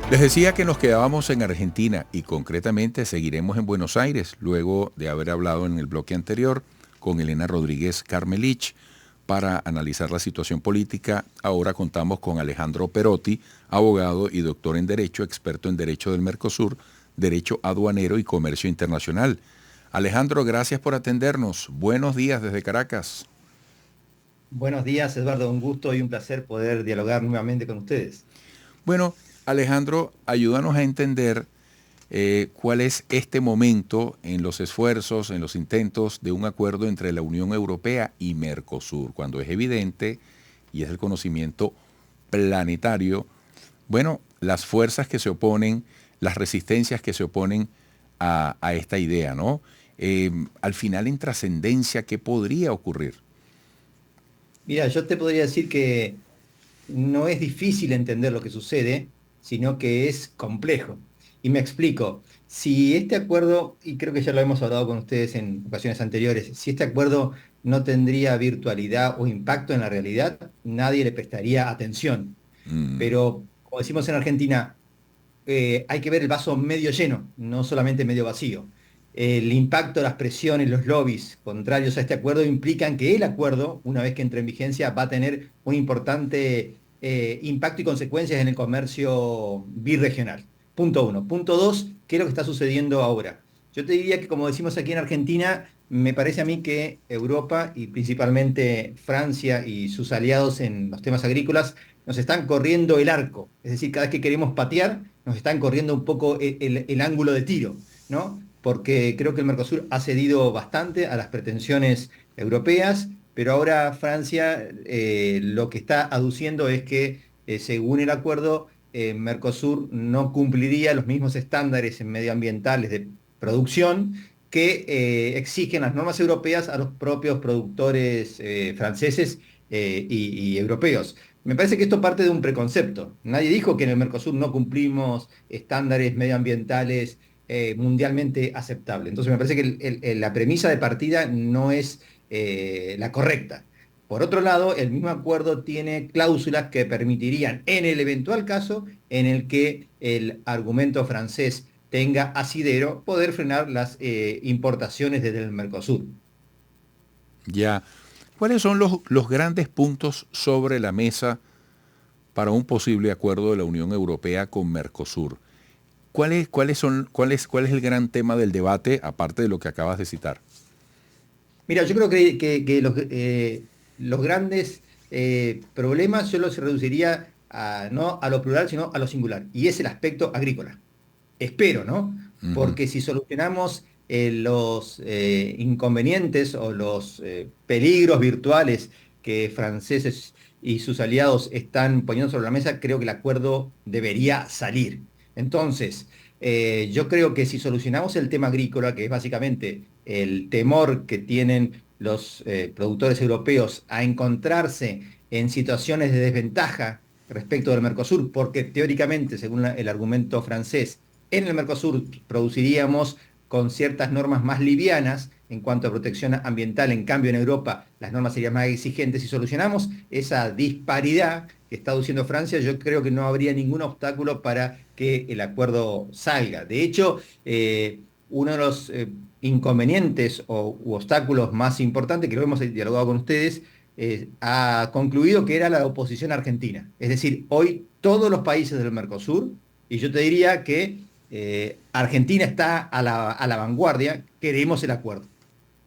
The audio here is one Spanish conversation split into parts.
Les decía que nos quedábamos en Argentina y concretamente seguiremos en Buenos Aires luego de haber hablado en el bloque anterior con Elena Rodríguez Carmelich para analizar la situación política. Ahora contamos con Alejandro Perotti, abogado y doctor en Derecho, experto en Derecho del Mercosur, Derecho Aduanero y Comercio Internacional. Alejandro, gracias por atendernos. Buenos días desde Caracas. Buenos días, Eduardo. Un gusto y un placer poder dialogar nuevamente con ustedes. Bueno, Alejandro, ayúdanos a entender cuál es este momento en los esfuerzos, en los intentos de un acuerdo entre la Unión Europea y Mercosur, cuando es evidente y es el conocimiento planetario, bueno, las fuerzas que se oponen, las resistencias que se oponen a esta idea, ¿no? Al final, en trascendencia, ¿qué podría ocurrir? Mira, yo te podría decir que no es difícil entender lo que sucede, sino que es complejo. Y me explico. Si este acuerdo, y creo que ya lo hemos hablado con ustedes en ocasiones anteriores, si este acuerdo no tendría virtualidad o impacto en la realidad, nadie le prestaría atención. Mm, Pero, como decimos en Argentina, hay que ver el vaso medio lleno, no solamente medio vacío. El impacto, las presiones, los lobbies contrarios a este acuerdo implican que el acuerdo, una vez que entre en vigencia, va a tener un importante impacto y consecuencias en el comercio birregional. Punto uno. Punto dos, ¿qué es lo que está sucediendo ahora? Yo te diría que, como decimos aquí en Argentina, me parece a mí que Europa y principalmente Francia y sus aliados en los temas agrícolas nos están corriendo el arco. Es decir, cada vez que queremos patear, nos están corriendo un poco el ángulo de tiro, ¿no? Porque creo que el Mercosur ha cedido bastante a las pretensiones europeas, pero ahora Francia lo que está aduciendo es que, según el acuerdo, Mercosur no cumpliría los mismos estándares medioambientales de producción que exigen las normas europeas a los propios productores franceses y europeos. Me parece que esto parte de un preconcepto. Nadie dijo que en el Mercosur no cumplimos estándares medioambientales mundialmente aceptables. Entonces me parece que la premisa de partida no es la correcta. Por otro lado, el mismo acuerdo tiene cláusulas que permitirían, en el eventual caso en el que el argumento francés tenga asidero, poder frenar las importaciones desde el Mercosur. ya. ¿Cuáles son los grandes puntos sobre la mesa para un posible acuerdo de la Unión Europea con Mercosur? ¿Cuál es el gran tema del debate, aparte de lo que acabas de citar? Mira, yo creo que los grandes problemas yo los reduciría no a lo plural, sino a lo singular, y es el aspecto agrícola. Espero, ¿no? Ujú. Porque si solucionamos los inconvenientes o los peligros virtuales que franceses y sus aliados están poniendo sobre la mesa, creo que el acuerdo debería salir. Entonces, yo creo que si solucionamos el tema agrícola, que es básicamente el temor que tienen los productores europeos a encontrarse en situaciones de desventaja respecto del Mercosur, porque teóricamente, según el argumento francés, en el Mercosur produciríamos con ciertas normas más livianas en cuanto a protección ambiental, en cambio en Europa las normas serían más exigentes. Si solucionamos esa disparidad que está aduciendo Francia, yo creo que no habría ningún obstáculo para que el acuerdo salga. De hecho, uno de los inconvenientes u obstáculos más importantes, que lo hemos dialogado con ustedes, ha concluido que era la oposición argentina. Es decir, hoy todos los países del Mercosur, y yo te diría que Argentina está a la vanguardia, queremos el acuerdo.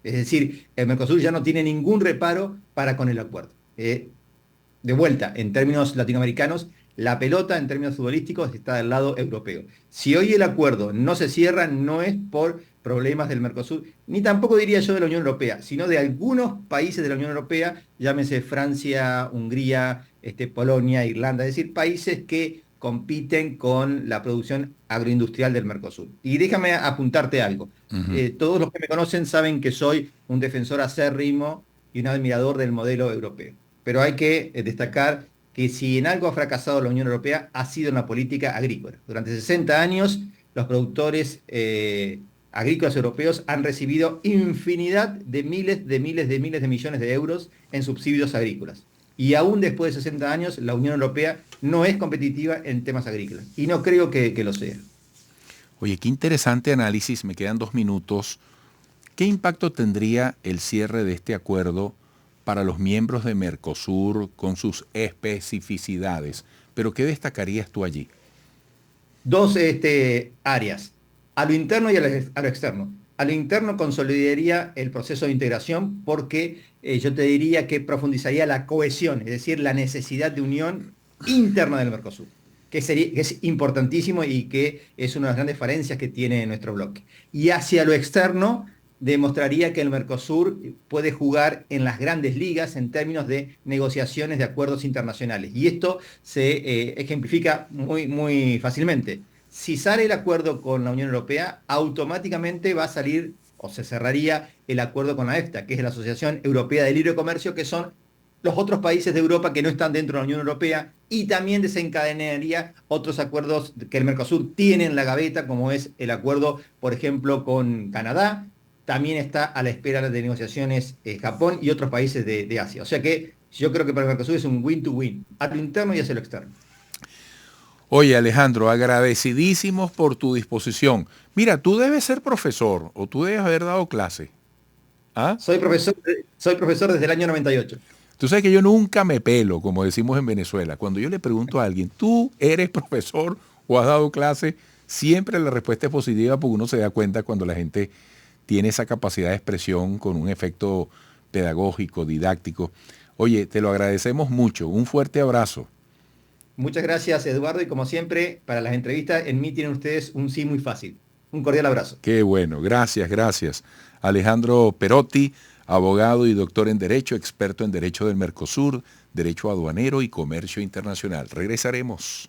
Es decir, el Mercosur ya no tiene ningún reparo para con el acuerdo. De vuelta, en términos latinoamericanos, la pelota en términos futbolísticos está del lado europeo. Si hoy el acuerdo no se cierra, no es por problemas del Mercosur, ni tampoco diría yo de la Unión Europea, sino de algunos países de la Unión Europea, llámese Francia, Hungría, Polonia, Irlanda, es decir, países que compiten con la producción agroindustrial del Mercosur. Y déjame apuntarte algo. Ujú. Todos los que me conocen saben que soy un defensor acérrimo y un admirador del modelo europeo, pero hay que destacar que si en algo ha fracasado la Unión Europea ha sido en la política agrícola. Durante 60 años los productores agrícolas europeos han recibido infinidad de miles de millones de euros en subsidios agrícolas. Y aún después de 60 años, la Unión Europea no es competitiva en temas agrícolas. Y no creo que lo sea. Oye, qué interesante análisis, me quedan 2 minutos. ¿Qué impacto tendría el cierre de este acuerdo para los miembros de Mercosur con sus especificidades? ¿Pero qué destacarías tú allí? Dos áreas, a lo interno y a lo externo. A lo interno consolidaría el proceso de integración porque yo te diría que profundizaría la cohesión, es decir, la necesidad de unión interna del Mercosur, que es importantísimo y que es una de las grandes falencias que tiene nuestro bloque. Y hacia lo externo demostraría que el Mercosur puede jugar en las grandes ligas en términos de negociaciones de acuerdos internacionales. Y esto se ejemplifica muy fácilmente. Si sale el acuerdo con la Unión Europea, automáticamente va a salir o se cerraría el acuerdo con la EFTA, que es la Asociación Europea de Libre Comercio, que son los otros países de Europa que no están dentro de la Unión Europea, y también desencadenaría otros acuerdos que el Mercosur tiene en la gaveta, como es el acuerdo, por ejemplo, con Canadá. También está a la espera de negociaciones Japón y otros países de Asia. O sea que yo creo que para el Mercosur es un win-to-win, a lo interno y hacia lo externo. Oye, Alejandro, agradecidísimos por tu disposición. Mira, tú debes ser profesor o tú debes haber dado clase. ¿Ah? Soy profesor desde el año 98. Tú sabes que yo nunca me pelo, como decimos en Venezuela. Cuando yo le pregunto a alguien, ¿tú eres profesor o has dado clase? Siempre la respuesta es positiva porque uno se da cuenta cuando la gente tiene esa capacidad de expresión con un efecto pedagógico, didáctico. Oye, te lo agradecemos mucho. Un fuerte abrazo. Muchas gracias, Eduardo, y como siempre, para las entrevistas, en mí tienen ustedes un sí muy fácil. Un cordial abrazo. Qué bueno, gracias, gracias. Alejandro Perotti, abogado y doctor en Derecho, experto en Derecho del Mercosur, Derecho Aduanero y Comercio Internacional. Regresaremos.